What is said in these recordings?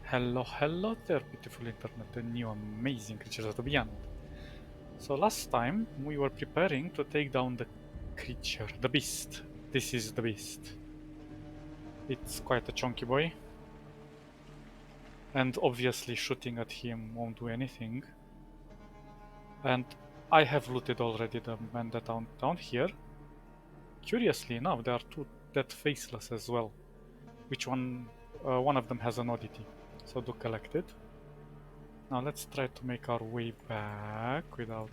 Hello there, beautiful internet and new amazing creatures of the beyond. So last time we were preparing to take down the creature, the beast. This is the beast. It's quite a chunky boy. And obviously shooting at him won't do anything. And I have looted already the Panda down here. Curiously enough, there are two dead faceless as well. Which one of them has an oddity. So do collect it. Now let's try to make our way back without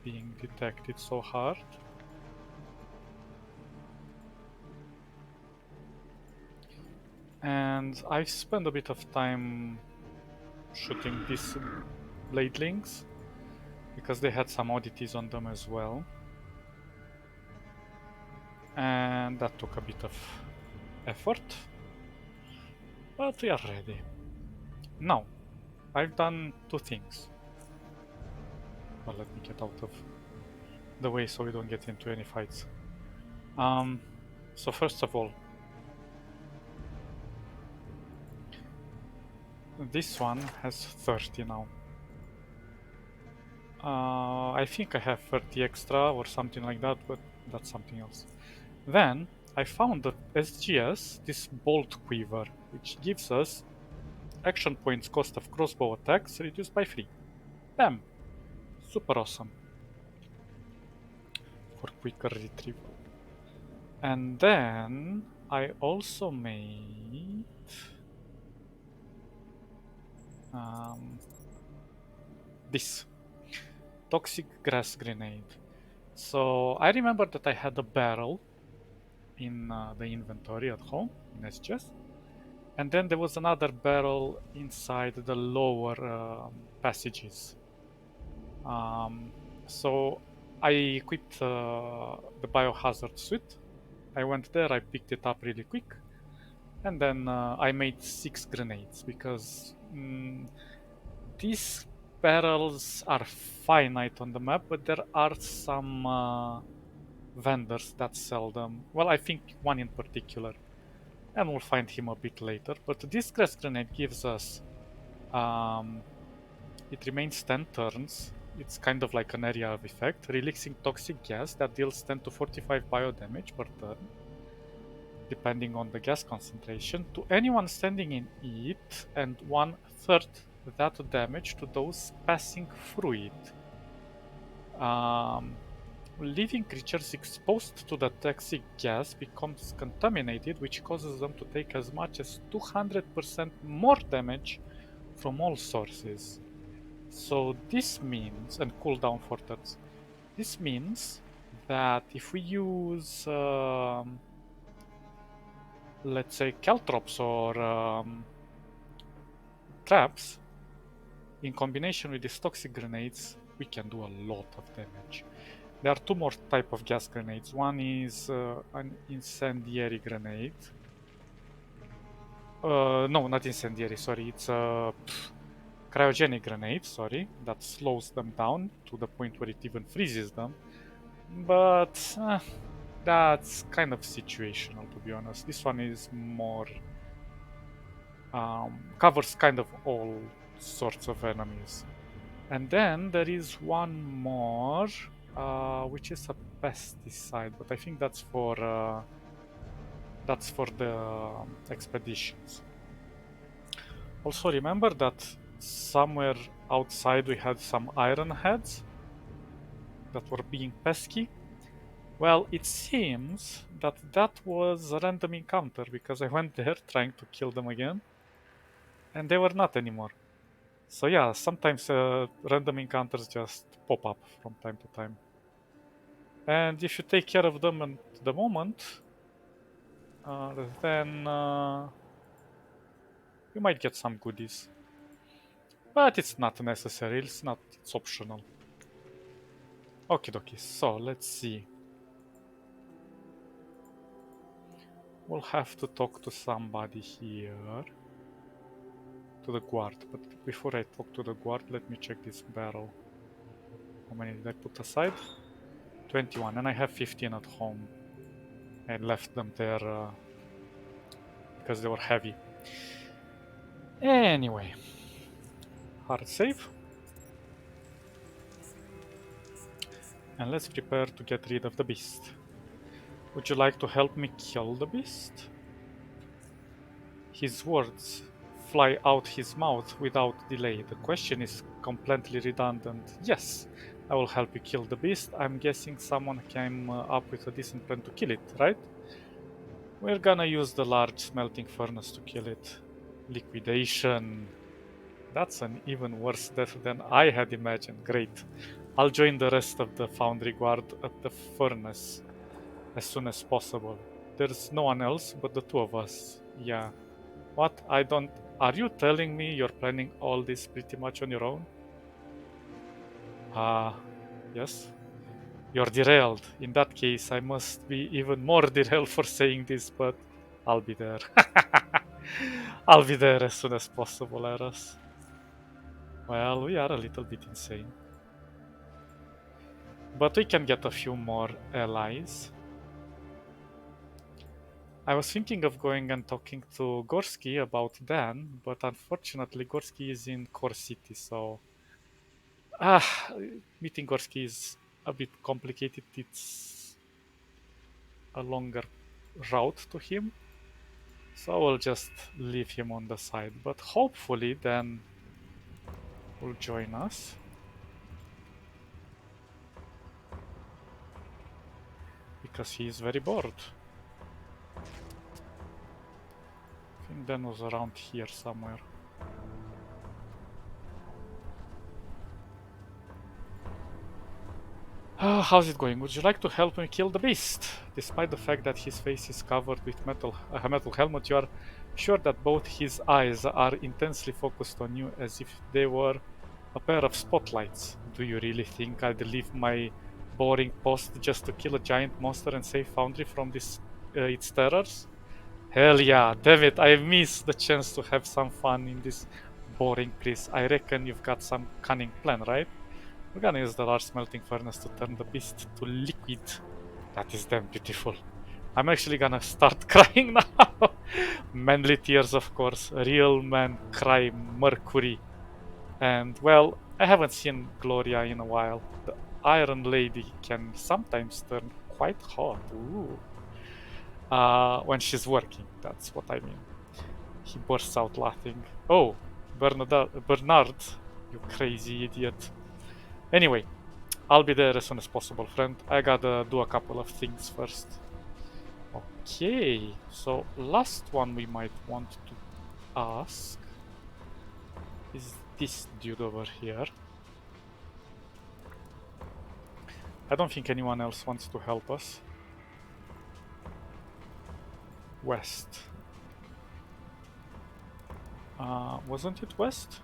being detected so hard. And I've spent a bit of time shooting these bladelings because they had some oddities on them as well. And that took a bit of effort. But we are ready. Now, I've done two things. Well, let me get out of the way so we don't get into any fights. So first of all, this one has 30 now. I think I have 30 extra or something like that, but that's something else. Then I found the SGS, this bolt quiver, which gives us action points cost of crossbow attacks reduced by 3. Bam! Super awesome. For quicker retrieval. And then I also made this toxic grass grenade. So I remember that I had a barrel in the inventory at home in SGS, and then there was another barrel inside the lower passages. So I equipped the biohazard suit. I went there, I picked it up really quick, and then I made 6 grenades because these barrels are finite on the map, but there are some vendors that sell them. Well, I think one in particular, and we'll find him a bit later. But this grass grenade gives us, it remains 10 turns. It's kind of like an area of effect, releasing toxic gas that deals 10 to 45 bio damage per turn, depending on the gas concentration, to anyone standing in it, and 1/3 that damage to those passing through it. Living creatures exposed to the toxic gas becomes contaminated, which causes them to take as much as 200% more damage from all sources. So this means, and cooldown for turns. This means that if we use, let's say, caltrops or traps, in combination with these toxic grenades, we can do a lot of damage. There are two more type of gas grenades. One is an incendiary grenade. No, not incendiary, sorry. It's a cryogenic grenade, sorry, that slows them down to the point where it even freezes them. But that's kind of situational, to be honest. This one is more... covers kind of all sorts of enemies. And then there is one more, which is a pesticide, but I think that's for the expeditions. Also remember that somewhere outside we had some iron heads that were being pesky. Well, it seems that that was a random encounter because I went there trying to kill them again, and they were not anymore. So yeah, sometimes random encounters just pop up from time to time. And if you take care of them at the moment, then you might get some goodies. But it's not necessary, it's optional. Okie dokie, so let's see. We'll have to talk to somebody here. To the guard, but before I talk to the guard, let me check this barrel. How many did I put aside? 21, and I have 15 at home. I left them there because they were heavy. Anyway, hard save. And let's prepare to get rid of the beast. Would you like to help me kill the beast? His words fly out his mouth without delay. The question is completely redundant. Yes, I will help you kill the beast. I'm guessing someone came up with a decent plan to kill it, right? We're gonna use the large smelting furnace to kill it. Liquidation. That's an even worse death than I had imagined. Great. I'll join the rest of the Foundry Guard at the furnace as soon as possible. There's no one else but the two of us. Yeah. What? I don't. Are you telling me you're planning all this pretty much on your own? Yes. You're derailed. In that case, I must be even more derailed for saying this, but I'll be there. I'll be there as soon as possible, Eros. Well, we are a little bit insane. But we can get a few more allies. I was thinking of going and talking to Gorsky about Dan, but unfortunately Gorsky is in Core City, so meeting Gorsky is a bit complicated. It's a longer route to him, so I will just leave him on the side. But hopefully Dan will join us, because he is very bored. I think Dan was around here somewhere. How's it going? Would you like to help me kill the beast? Despite the fact that his face is covered with a metal helmet, you are sure that both his eyes are intensely focused on you as if they were a pair of spotlights. Do you really think I'd leave my boring post just to kill a giant monster and save Foundry from its terrors? Hell yeah, damn it, I missed the chance to have some fun in this boring place. I reckon you've got some cunning plan, right? We're gonna use the large smelting furnace to turn the beast to liquid. That is damn beautiful. I'm actually gonna start crying now. Manly tears, of course. Real men cry mercury. And, well, I haven't seen Gloria in a while. The Iron Lady can sometimes turn quite hot. Ooh. When she's working, that's what I mean. He bursts out laughing. Oh, Bernard, you crazy idiot. Anyway, I'll be there as soon as possible, friend. I gotta do a couple of things first. Okay, so last one we might want to ask is this dude over here. I don't think anyone else wants to help us. West. Wasn't it west?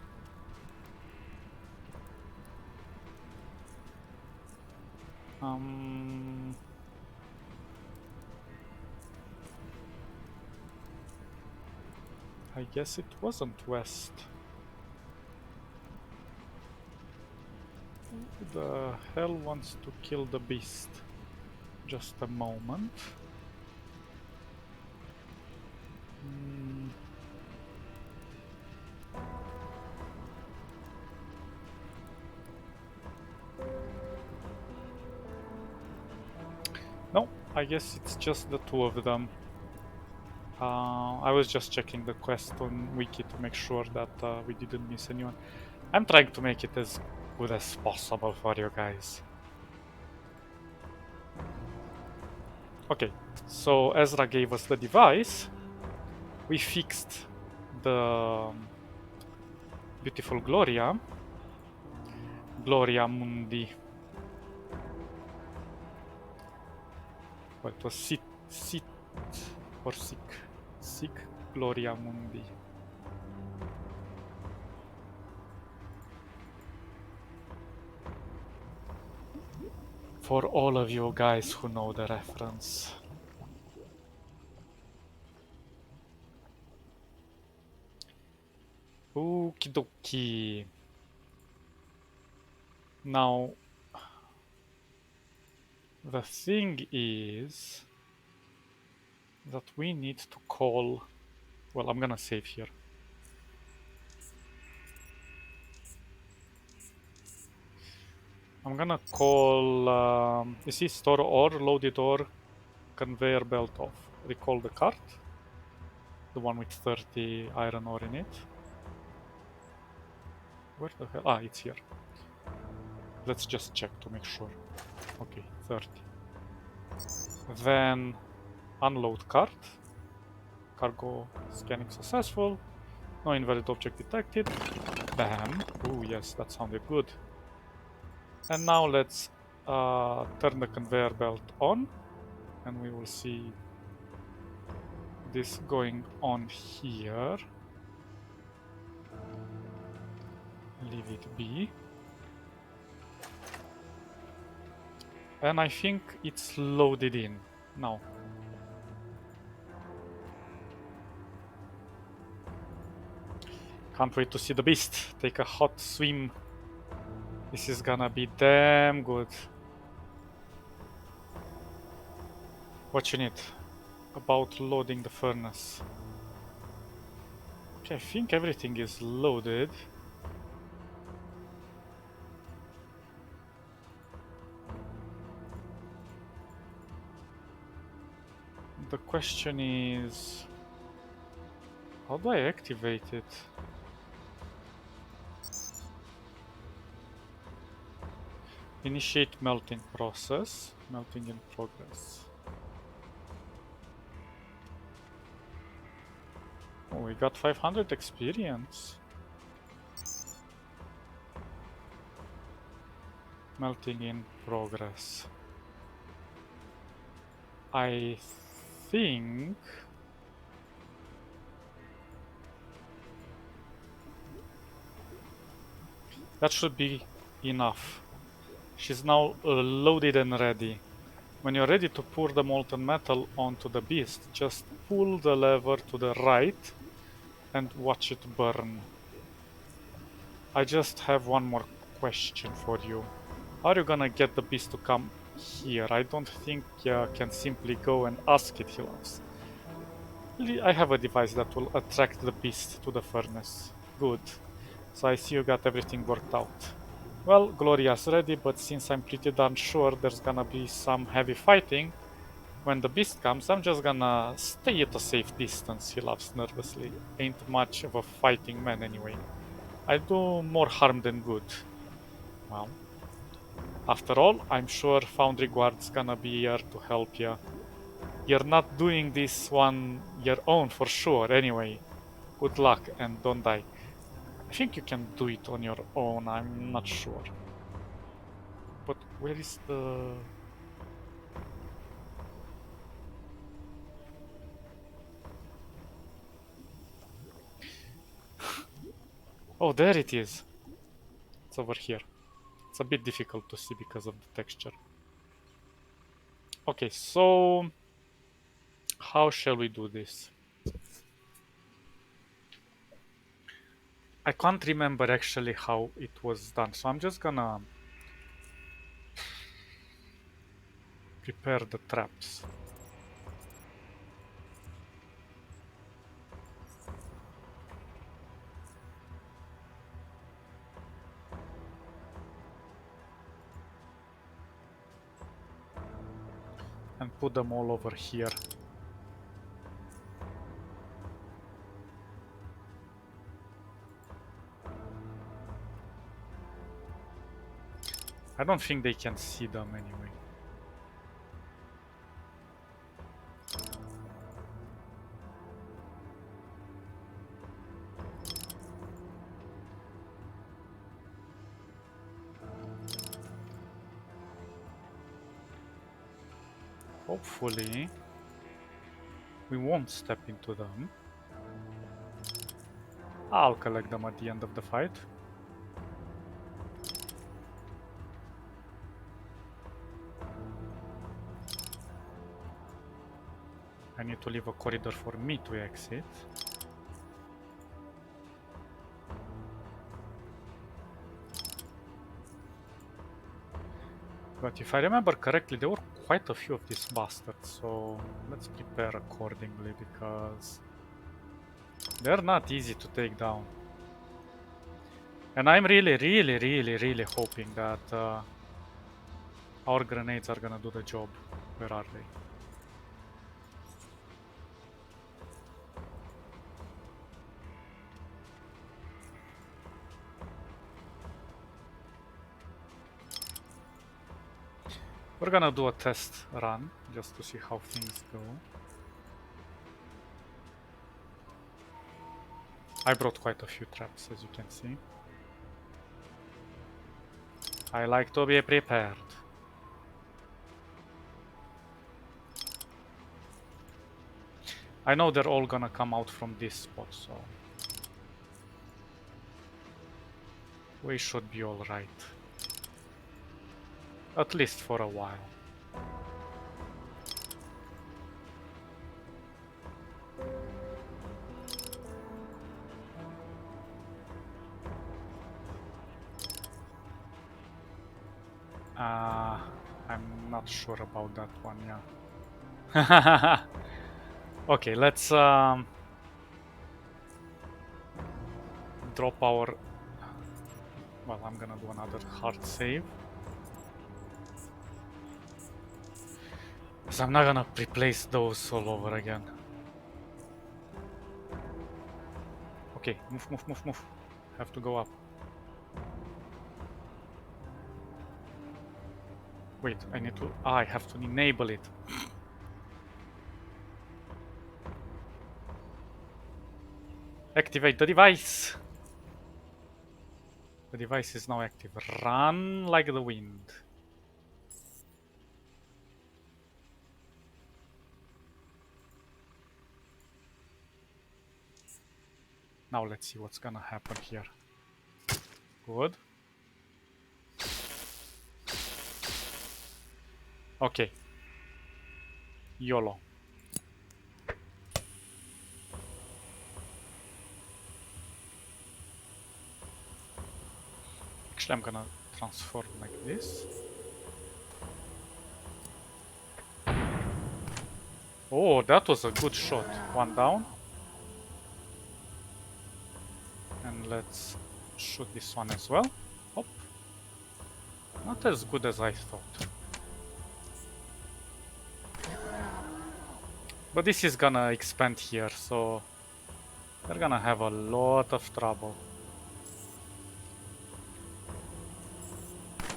I guess it wasn't west. Who the hell wants to kill the beast? Just a moment. No, I guess it's just the two of them. I was just checking the quest on Wiki to make sure that we didn't miss anyone. I'm trying to make it as good as possible for you guys. Okay, so Ezra gave us the device. We fixed the beautiful Gloria. Gloria Mundi. Well, it was sit or sick Gloria Mundi. For all of you guys who know the reference. Okie dokie. Now, the thing is that we need to call... Well, I'm gonna save here. I'm gonna call, you see, store ore, loaded ore, conveyor belt off. Recall the cart, the one with 30 iron ore in it. Where the hell? Ah, it's here. Let's just check to make sure. Okay, 30. Then unload cart. Cargo scanning successful. No invalid object detected. Bam. Oh yes, that sounded good. And now let's turn the conveyor belt on, and we will see this going on here. Leave it be. And I think it's loaded in now. Can't wait to see the beast take a hot swim. This is gonna be damn good. What you need? About loading the furnace. Okay, I think everything is loaded. The question is, how do I activate it? Initiate melting process. Melting in progress. Oh, we got 500 experience. Melting in progress. I think that should be enough. She's now loaded and ready. When you're ready to pour the molten metal onto the beast, just pull the lever to the right and watch it burn. I just have one more question for you. How are you gonna get the beast to come here? I don't think you can simply go and ask it, he laughs. I have a device that will attract the beast to the furnace. Good. So I see you got everything worked out. Well, Gloria's ready, but since I'm pretty darn sure there's gonna be some heavy fighting, when the beast comes, I'm just gonna stay at a safe distance, he laughs nervously. Ain't much of a fighting man anyway. I do more harm than good. Well, after all, I'm sure Foundry Guard's gonna be here to help you. You're not doing this one your own for sure anyway. Good luck and don't die. I think you can do it on your own, I'm not sure. But where is the... Oh, there it is. It's over here. It's a bit difficult to see because of the texture. Okay, so how shall we do this? I can't remember actually how it was done, so I'm just gonna prepare the traps. And put them all over here. I don't think they can see them anyway. Hopefully, we won't step into them. I'll collect them at the end of the fight. I need to leave a corridor for me to exit. But if I remember correctly, there were quite a few of these bastards, so let's prepare accordingly because they're not easy to take down. And I'm really hoping that Our grenades are gonna do the job. Where are they? We're gonna do a test run just to see how things go. I brought quite a few traps, as you can see. I like to be prepared. I know they're all gonna come out from this spot, so we should be alright. At least for a while. I'm not sure about that one, yeah. Okay, let's drop our... Well, I'm gonna do another hard save. Because I'm not gonna replace those all over again. Okay, move, move, move, move. Have to go up. Wait, I need to... I have to enable it. Activate the device! The device is now active. Run like the wind. Now let's see what's gonna happen here. Good. Okay. YOLO. Actually, I'm gonna transform like this. Oh, that was a good shot. One down. And let's shoot this one as well. Hop. Not as good as I thought. But this is gonna expand here, so they're gonna have a lot of trouble.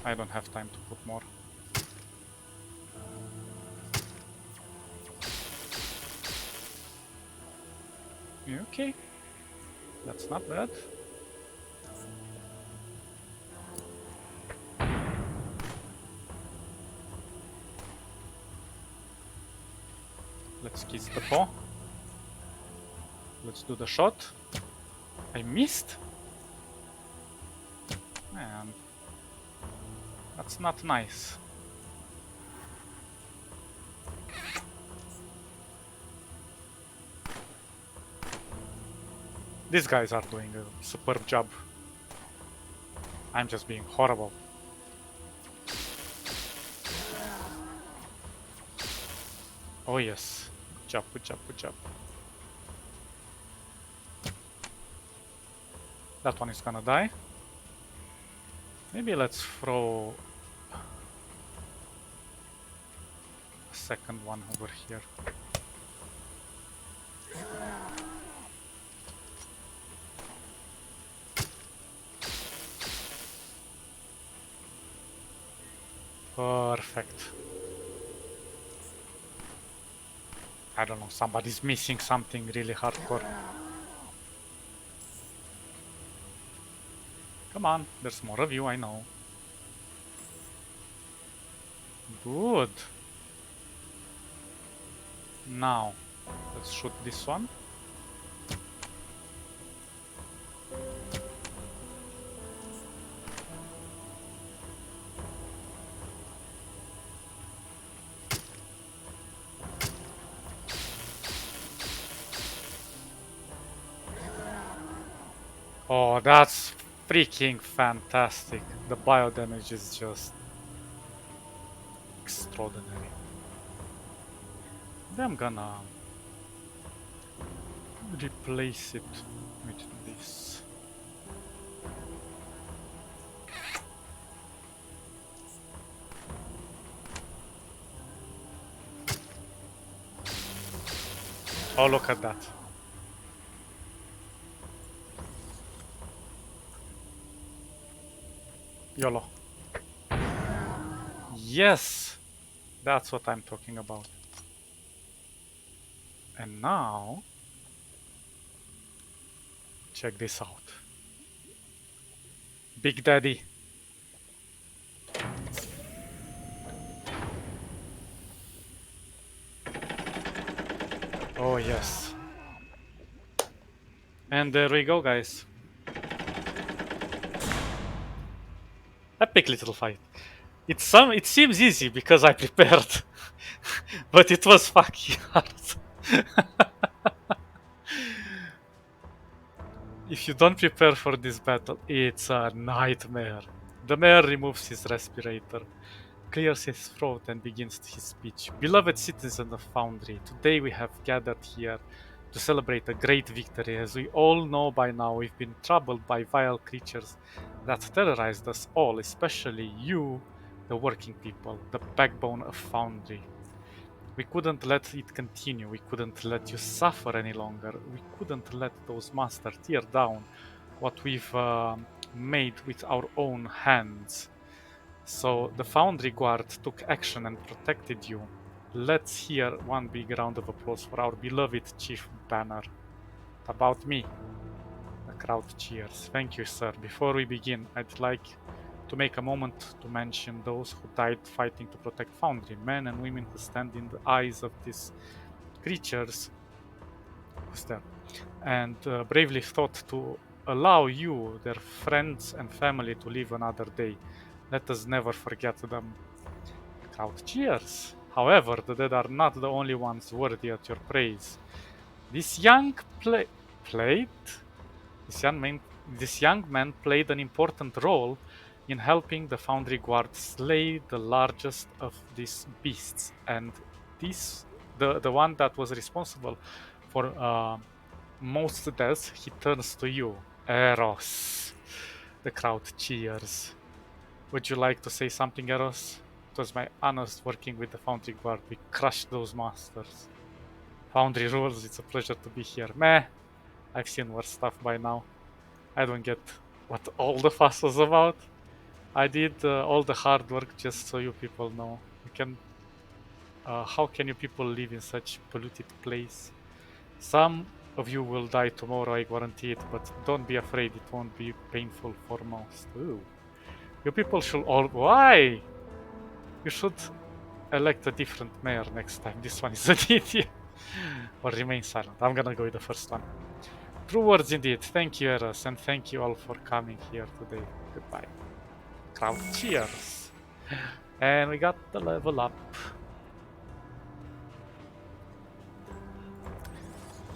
I don't have time to put more. Okay, that's not bad. Let's kiss the paw. Let's do the shot. I missed? Man, that's not nice. These guys are doing a superb job. I'm just being horrible. Oh yes. Good job, good job, good job. That one is gonna die. Maybe let's throw a second one over here. Perfect. I don't know, somebody's missing something really hardcore. Come on, there's more of you, I know. Good. Now, let's shoot this one. Oh, that's freaking fantastic. The bio damage is just extraordinary. Then I'm gonna replace it with this. Oh, look at that. YOLO. Yes! That's what I'm talking about. And now... check this out. Big Daddy. Oh, yes. And there we go, guys. Epic little fight. It seems easy because I prepared. But it was fucking hard. If you don't prepare for this battle, it's a nightmare. The mayor removes his respirator, clears his throat, and begins his speech. Beloved citizens of Foundry, today we have gathered here to celebrate a great victory. As we all know by now, we've been troubled by vile creatures that terrorized us all, especially you, the working people, the backbone of Foundry. We couldn't let it continue. We couldn't let you suffer any longer. We couldn't let those monsters tear down what we've made with our own hands. So the Foundry Guard took action and protected you. Let's hear one big round of applause for our beloved Chief Banner. About me. The crowd cheers. Thank you, sir. Before we begin, I'd like to make a moment to mention those who died fighting to protect Foundry, men and women who stand in the eyes of these creatures who's there, and bravely fought to allow you, their friends and family, to live another day. Let us never forget them. Crowd cheers. However, the dead are not the only ones worthy of your praise. This young played this young man played an important role in helping the Foundry Guard slay the largest of these beasts, and the one that was responsible for most deaths. He turns to you, Eros. The crowd cheers. Would you like to say something, Eros? It was my honor working with the Foundry Guard. We crushed those monsters. Foundry rules. It's a pleasure to be here. Meh. I've seen worse stuff by now. I don't get what all the fuss was about. I did all the hard work just so you people know. You can. How can you people live in such polluted place? Some of you will die tomorrow, I guarantee it. But don't be afraid; it won't be painful for most. Ooh. You people should all. Why? You should elect a different mayor next time. This one is an idiot. Or remain silent. I'm gonna go with the first one. True words indeed. Thank you, Eros, and thank you all for coming here today. Goodbye. Crowd cheers. And we got the level up.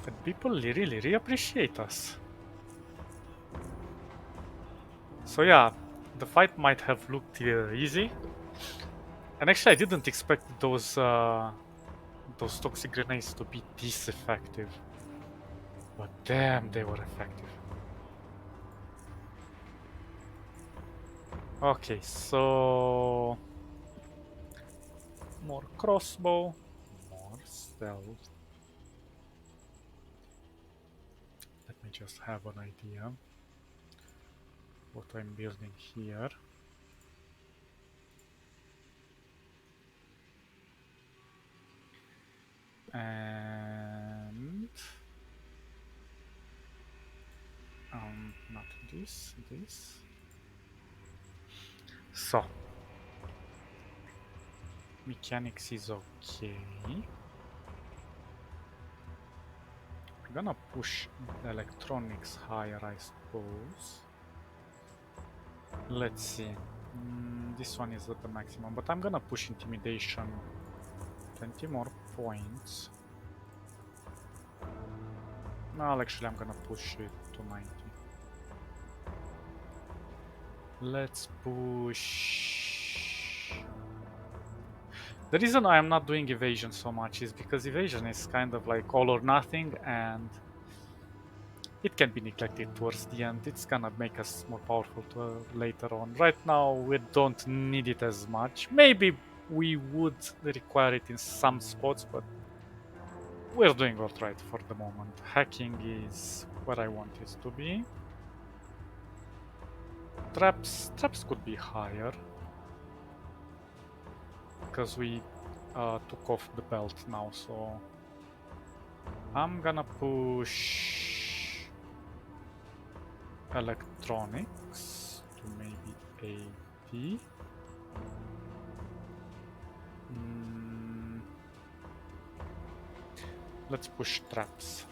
And people really appreciate us. So yeah, the fight might have looked easy. And actually I didn't expect those toxic grenades to be this effective. But damn, they were effective. Okay, so... more crossbow, more stealth. Let me just have an idea what I'm building here. And... not this. So, mechanics is okay. I'm gonna push the electronics higher, I suppose. Let's see. This one is at the maximum, but I'm gonna push intimidation 20 more points. No, actually I'm gonna push it to 90. Let's push... The reason I am not doing evasion so much is because evasion is kind of like all or nothing, and it can be neglected towards the end. It's gonna make us more powerful later on. Right now we don't need it as much. Maybe we would require it in some spots, but we're doing alright for the moment. Hacking is where I want it to be. Traps could be higher because we took off the belt now, so I'm gonna push electronics to maybe 80. Let's push traps.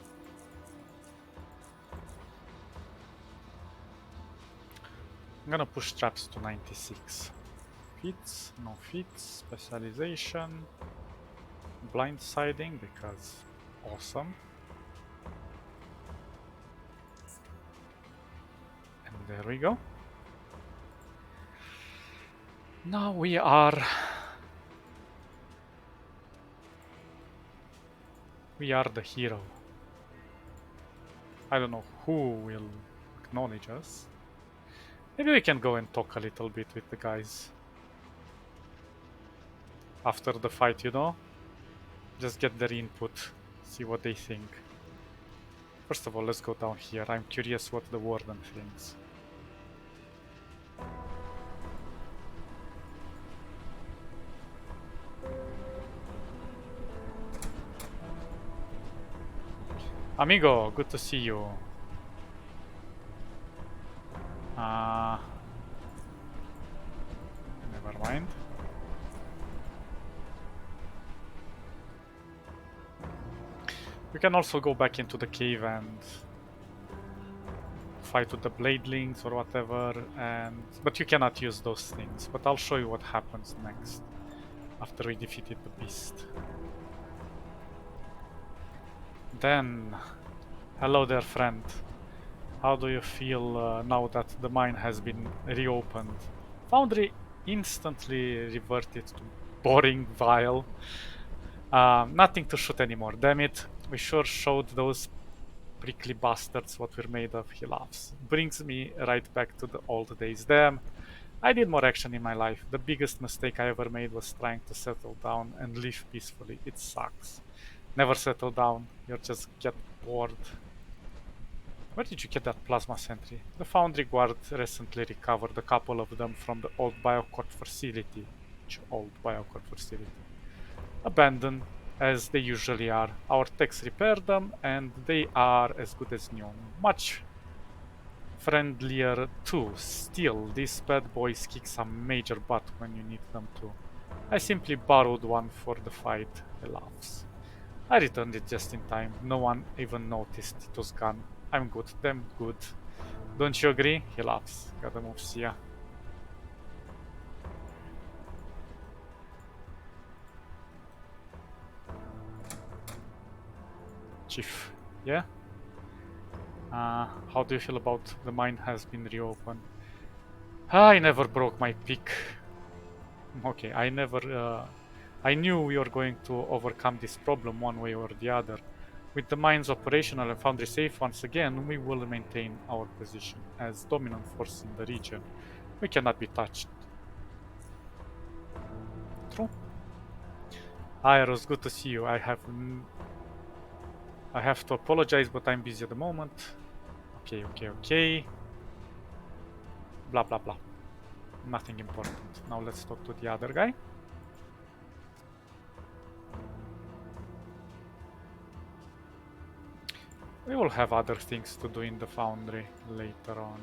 I'm gonna push traps to 96. Fits, no fits, specialization, blindsiding because awesome. And there we go. Now we are the hero. I don't know who will acknowledge us. Maybe we can go and talk a little bit with the guys after the fight, you know? Just get their input, see what they think. First of all, let's go down here. I'm curious what the warden thinks. Amigo, good to see you. Never mind. We can also go back into the cave and fight with the bladelings or whatever, but you cannot use those things. But I'll show you what happens next after we defeated the beast. Then, hello there, friend. How do you feel now that the mine has been reopened? Foundry instantly reverted to boring, vile. Nothing to shoot anymore, damn it. We sure showed those prickly bastards what we're made of, he laughs. Brings me right back to the old days. Damn, I need more action in my life. The biggest mistake I ever made was trying to settle down and live peacefully. It sucks. Never settle down, you just get bored. Where did you get that plasma sentry? The Foundry Guard recently recovered a couple of them from the old Biocord facility. Which old Biocord facility? Abandoned, as they usually are. Our techs repaired them, and they are as good as new. Much friendlier too. Still, these bad boys kick some major butt when you need them to. I simply borrowed one for the fight, he laughs. I returned it just in time. No one even noticed it was gone. I'm good, damn good. Don't you agree? He laughs. Gotta move, see ya. Chief, yeah? How do you feel about the mine has been reopened? I never broke my pick. Okay, I knew we were going to overcome this problem one way or the other. With the mines operational and Foundry safe once again, we will maintain our position as dominant force in the region. We cannot be touched. True. Hi, Rose, good to see you. I have to apologize, but I'm busy at the moment. Okay. Blah, blah, blah. Nothing important. Now let's talk to the other guy. We will have other things to do in the Foundry later on.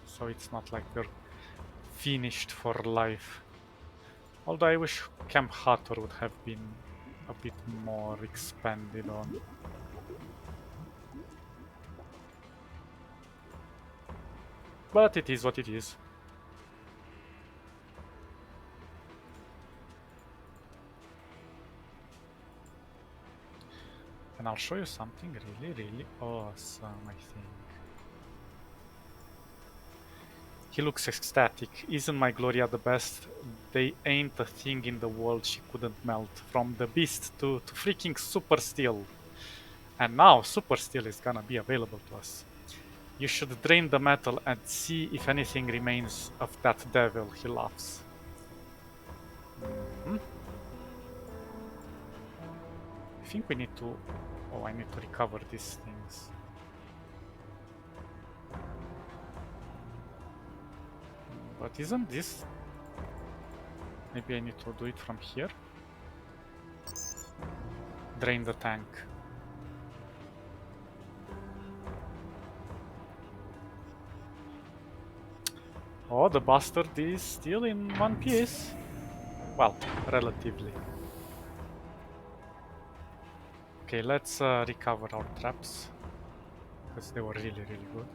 So it's not like we're finished for life. Although I wish Camp Hathor would have been a bit more expanded on. But it is what it is. And I'll show you something really awesome, I think. He looks ecstatic. Isn't my Gloria the best? They ain't a thing in the world she couldn't melt. From the beast to freaking Super Steel. And now Super Steel is gonna be available to us. You should drain the metal and see if anything remains of that devil, he laughs. Mhm. I think we need to... Oh, I need to recover these things. But isn't this... Maybe I need to do it from here? Drain the tank. Oh, the bastard is still in one piece. Well, relatively. Okay, let's recover our traps. Because they were really, really good.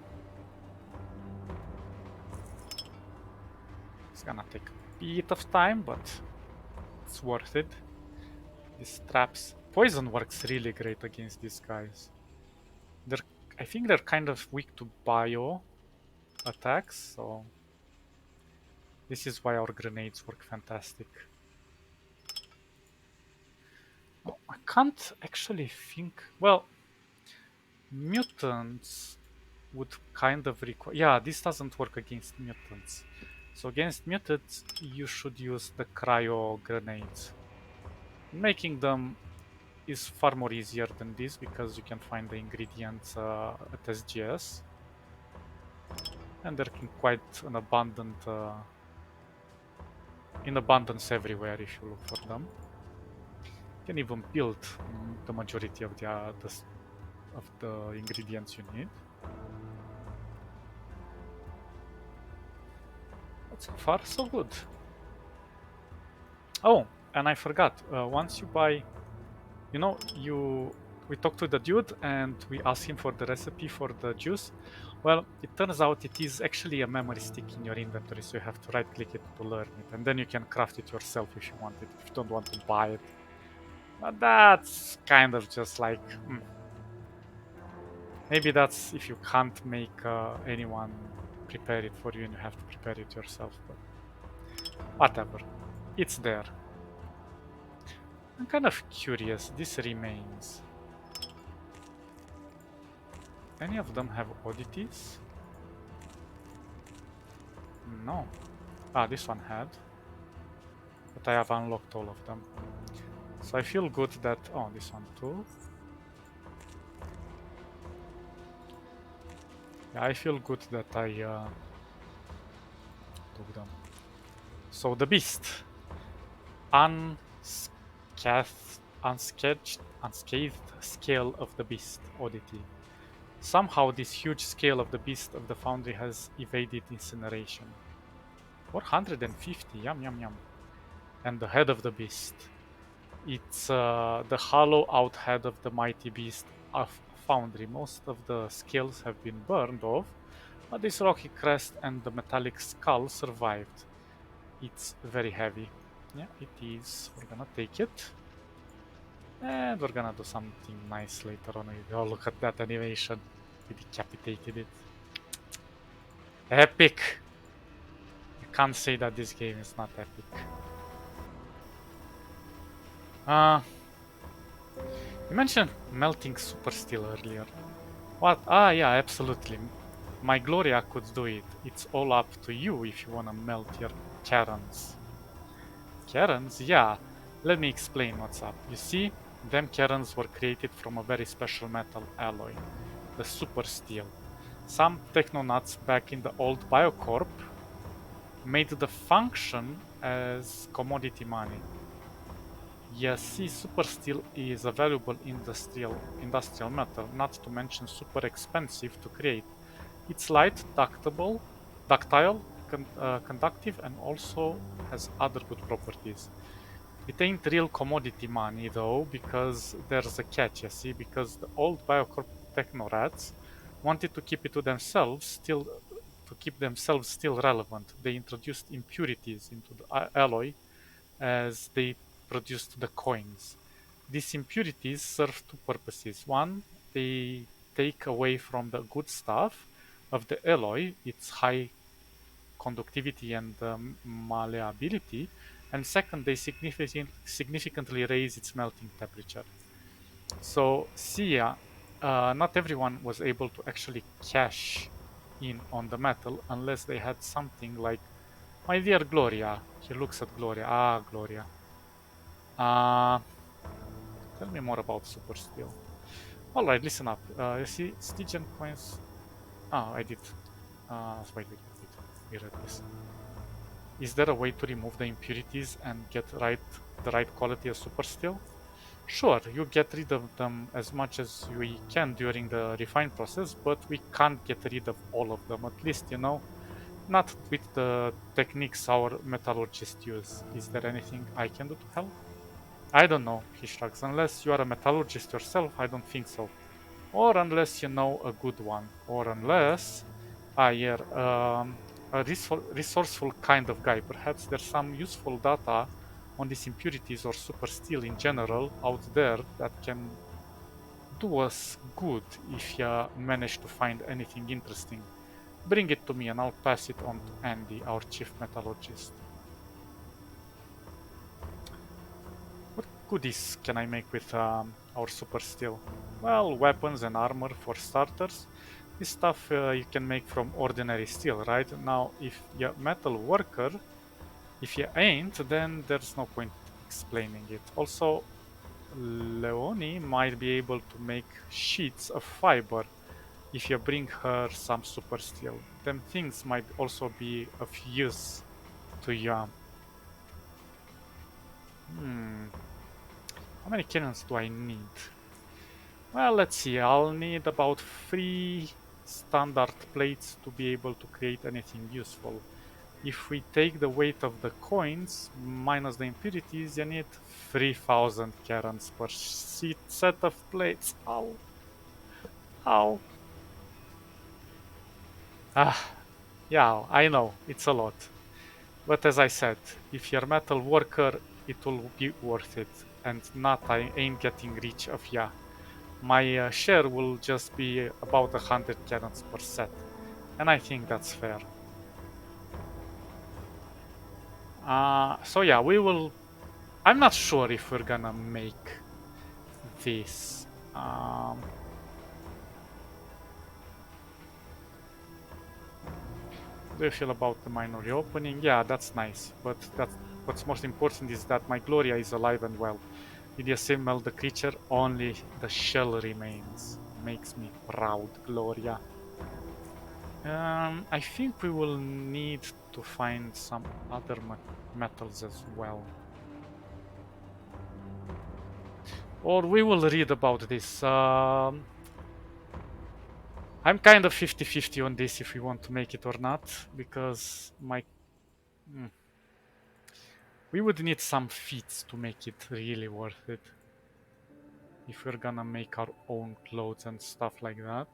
It's gonna take a bit of time, but it's worth it. These traps. Poison works really great against these guys. They're, I think they're kind of weak to bio attacks, so this is why our grenades work fantastic. Oh, I can't actually think. Well, mutants would kind of require. Yeah, this doesn't work against mutants. So against mutants, you should use the cryo grenades. Making them is far more easier than this because you can find the ingredients at SGS, and they're in quite an abundant in abundance everywhere if you look for them. You can even build the majority of the ingredients you need. But so far, so good. Oh, and I forgot. Once you buy, you know, we talked to the dude and we asked him for the recipe for the juice. Well, it turns out it is actually a memory stick in your inventory, so you have to right-click it to learn it, and then you can craft it yourself if you want it. If you don't want to buy it, but that's kind of just like maybe that's if you can't make anyone prepare it for you and you have to prepare it yourself. But whatever, it's there. I'm kind of curious. This remains. Any of them have oddities? No. Ah, this one had. But I have unlocked all of them. So I feel good that... Oh, this one too. Yeah, I feel good that I took them. So the beast. Unscathed scale of the beast oddity. Somehow this huge scale of the beast of the foundry has evaded incineration. 450, yum yum yum. And the head of the beast. It's the hollow out head of the mighty beast of foundry. Most of the scales have been burned off, but this rocky crest and the metallic skull survived. It's very heavy. Yeah, it is. We're gonna take it. And we're gonna do something nice later on. Oh, look at that animation. We decapitated it. Epic! I can't say that this game is not epic. Uh, you mentioned melting super steel earlier. What? Ah, yeah, absolutely. My Gloria could do it. It's all up to you if you wanna melt your Karens. Karens? Yeah. Let me explain what's up. You see, them Karens were created from a very special metal alloy, the super steel. Some technonuts back in the old Biocorp made the function as commodity money. Yes, see, super steel is a valuable industrial metal, not to mention super expensive to create. It's light, ductile, conductive, and also has other good properties. It ain't real commodity money though, because there's a catch, you see, because the old Biocorp technorats wanted to keep it to themselves, to keep themselves still relevant. They introduced impurities into the alloy as they produced the coins. These impurities serve two purposes. One, they take away from the good stuff of the alloy its high conductivity and malleability, and second, they significantly raise its melting temperature. So, Sia, not everyone was able to actually cash in on the metal unless they had something like My dear Gloria. He looks at Gloria. Ah, Gloria. Uh, Tell me more about Super Steel. Alright, listen up. You see, Stygian coins... Ah, I did. Wait. We read this. Is there a way to remove the impurities and get the right quality of Super Steel? Sure, you get rid of them as much as we can during the refine process, but we can't get rid of all of them, at least, you know? Not with the techniques our metallurgists use. Is there anything I can do to help? I don't know, he shrugs. Unless you are a metallurgist yourself, I don't think so. Or unless you know a good one. Or unless... you're a resourceful kind of guy. Perhaps there's some useful data on these impurities or super steel in general out there that can do us good if you manage to find anything interesting. Bring it to me and I'll pass it on to Andy, our chief metallurgist. What goodies can I make with our super steel? Well, weapons and armor for starters. This stuff you can make from ordinary steel, right? Now, if you're a metal worker, if you ain't, then there's no point explaining it. Also, Leonie might be able to make sheets of fiber if you bring her some super steel. Them things might also be of use to you. How many cannons do I need? Well, let's see. I'll need about 3 standard plates to be able to create anything useful. If we take the weight of the coins minus the impurities, you need 3000 cannons per set of plates. Ow. Ow. Yeah, I know, it's a lot. But as I said, if you're a metal worker, it will be worth it. And not, I ain't getting rich of ya. My share will just be about 100 cannons per set. And I think that's fair. So yeah, we will... I'm not sure if we're gonna make this. Do you feel about the minor reopening? Yeah, that's nice. But what's most important is that my Gloria is alive and well. Did you assemble the creature? Only the shell remains. Makes me proud, Gloria. I think we will need to find some other metals as well. Or we will read about this. I'm kind of 50-50 on this if we want to make it or not, because we would need some feats to make it really worth it. If we're gonna make our own clothes and stuff like that.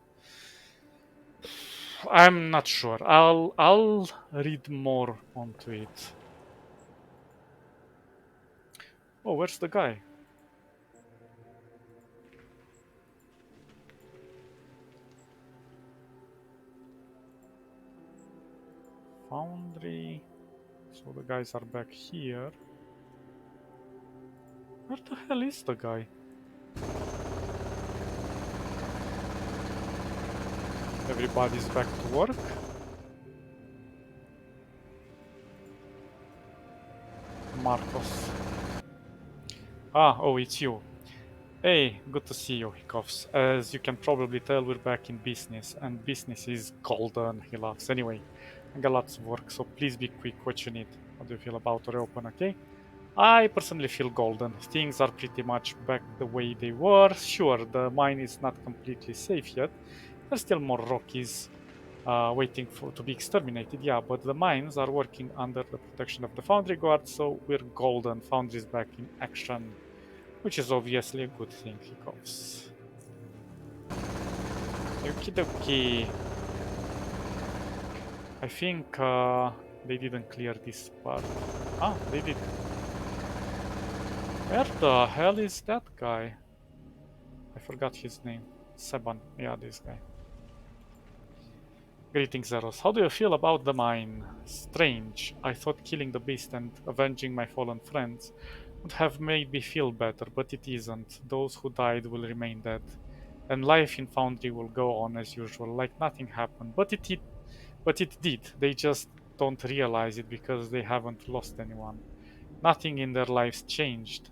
I'm not sure. I'll read more onto it. Oh, where's the guy? Foundry. So the guys are back here. Where the hell is the guy? Everybody's back to work. Marcos. Oh, it's you. Hey, good to see you, he coughs. As you can probably tell, we're back in business, and business is golden, he laughs. Anyway, I got lots of work, so please be quick what you need. How do you feel about to reopen, okay? I personally feel golden. Things are pretty much back the way they were. Sure, the mine is not completely safe yet. There's still more Rockies waiting to be exterminated, yeah, but the mines are working under the protection of the Foundry Guard, so we're golden. Foundry's back in action, which is obviously a good thing, he coughs. Okie dokie. I think they didn't clear this part. They did. Where the hell is that guy? I forgot his name. Seban. Yeah, this guy. Greetings, Zeros. How do you feel about the mine? Strange. I thought killing the beast and avenging my fallen friends would have made me feel better, but it isn't. Those who died will remain dead. And life in Foundry will go on as usual, like nothing happened. But it did. They just don't realize it because they haven't lost anyone. Nothing in their lives changed.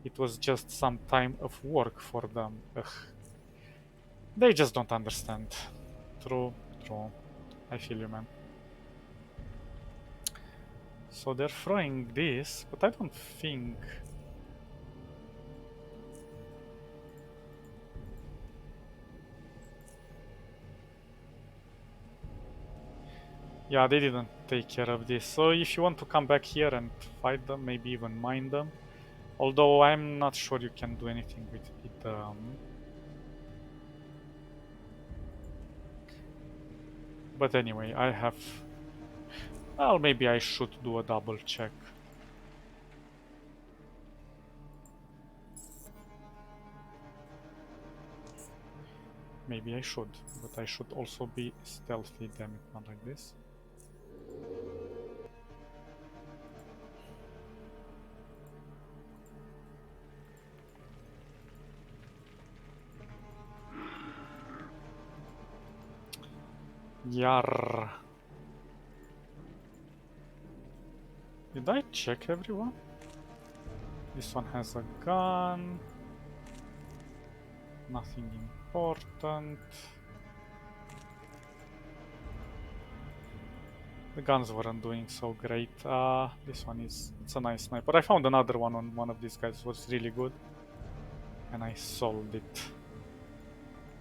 It was just some time of work for them. Ugh. They just don't understand. True, true. I feel you, man. So they're throwing this, but I don't think... Yeah, they didn't take care of this. So if you want to come back here and fight them, maybe even mine them. Although I'm not sure you can do anything with it. But anyway, I have... Well, maybe I should do a double check. Maybe I should, but I should also be stealthy, damn it, not like this. Yar. Did I check everyone? This one has a gun. Nothing important. The guns weren't doing so great. This one is... It's a nice sniper. I found another one on one of these guys. It was really good. And I sold it.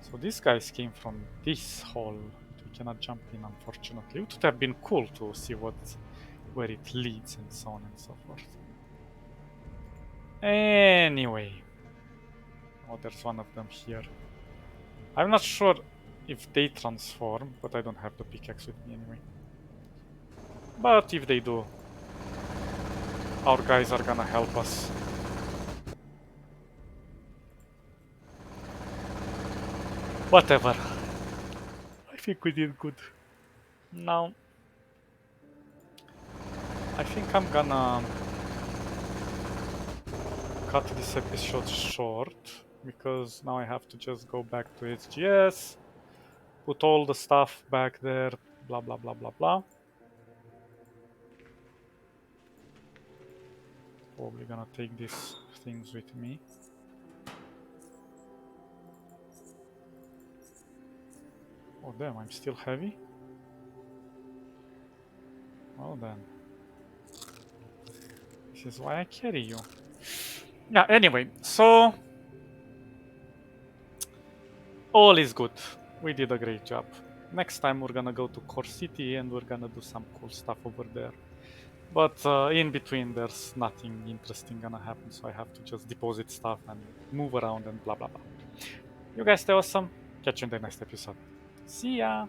So these guys came from this hole. We cannot jump in, unfortunately. It would have been cool to see where it leads and so on and so forth. Anyway. Oh, there's one of them here. I'm not sure if they transform, but I don't have the pickaxe with me anyway. But if they do, our guys are gonna help us. Whatever. I think we did good. Now, I think I'm gonna cut this episode short, because now I have to just go back to HGS, put all the stuff back there, blah blah blah blah blah. Probably gonna take these things with me. Oh damn, I'm still heavy? Well then. This is why I carry you. Yeah, anyway, so... all is good. We did a great job. Next time we're gonna go to Core City and we're gonna do some cool stuff over there. But in between there's nothing interesting gonna happen, so I have to just deposit stuff and move around and blah blah blah. You guys stay awesome. Catch you in the next episode. See ya!